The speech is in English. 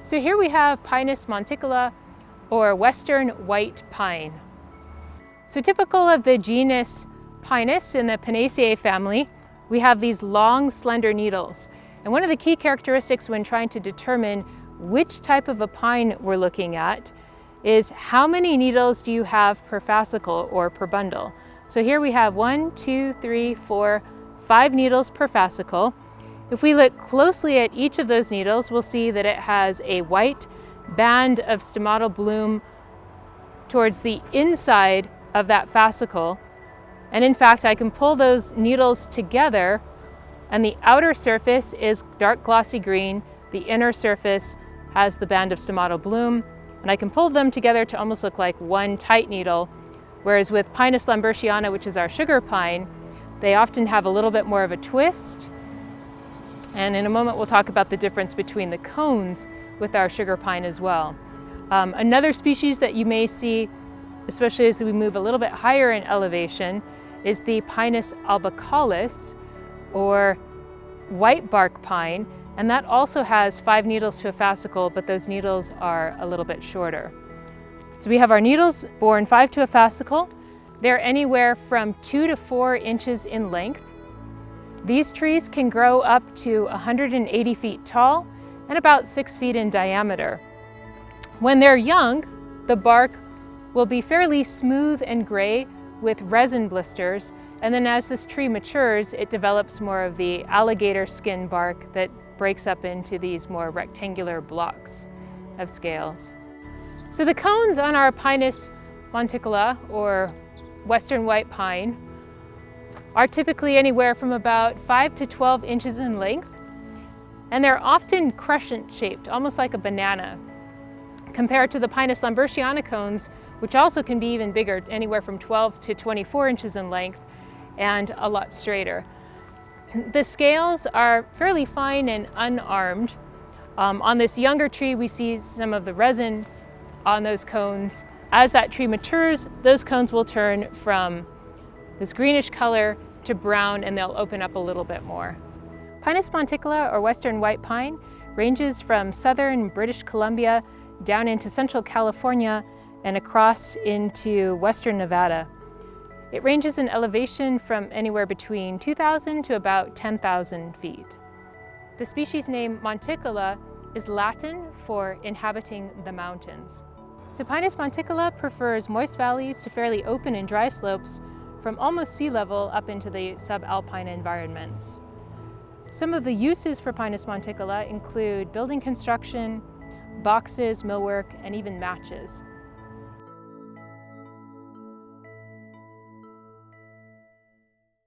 So here we have Pinus monticola, or western white pine. So typical of the genus Pinus in the Pinaceae family, we have these long, slender needles. And one of the key characteristics when trying to determine which type of a pine we're looking at is how many needles do you have per fascicle or per bundle. So here we have 1, 2, 3, 4, 5 needles per fascicle. If we look closely at each of those needles, we'll see that it has a white band of stomatal bloom towards the inside of that fascicle. And in fact, I can pull those needles together and the outer surface is dark glossy green, the inner surface has the band of stomatal bloom, and I can pull them together to almost look like one tight needle, whereas with Pinus lambertiana, which is our sugar pine, they often have a little bit more of a twist. And in a moment we'll talk about the difference between the cones with our sugar pine as well. Another species that you may see, especially as we move a little bit higher in elevation, is the Pinus albicollis, or white bark pine, and that also has 5 needles to a fascicle, but those needles are a little bit shorter. So we have our needles borne 5 to a fascicle. They're anywhere from 2 to 4 inches in length. These trees can grow up to 180 feet tall and about 6 feet in diameter. When they're young, the bark will be fairly smooth and gray with resin blisters, and then as this tree matures, it develops more of the alligator skin bark that breaks up into these more rectangular blocks of scales. So the cones on our Pinus monticola, or western white pine, are typically anywhere from about 5 to 12 inches in length, and they're often crescent shaped, almost like a banana, compared to the Pinus lambertiana cones, which also can be even bigger, anywhere from 12 to 24 inches in length and a lot straighter. The scales are fairly fine and unarmed. On this younger tree, we see some of the resin on those cones. As that tree matures, those cones will turn from this greenish color to brown, and they'll open up a little bit more. Pinus monticola, or western white pine, ranges from southern British Columbia down into central California and across into western Nevada. It ranges in elevation from anywhere between 2,000 to about 10,000 feet. The species name monticola is Latin for inhabiting the mountains. So Pinus monticola prefers moist valleys to fairly open and dry slopes from almost sea level up into the subalpine environments. Some of the uses for Pinus monticola include building construction, boxes, millwork, and even matches.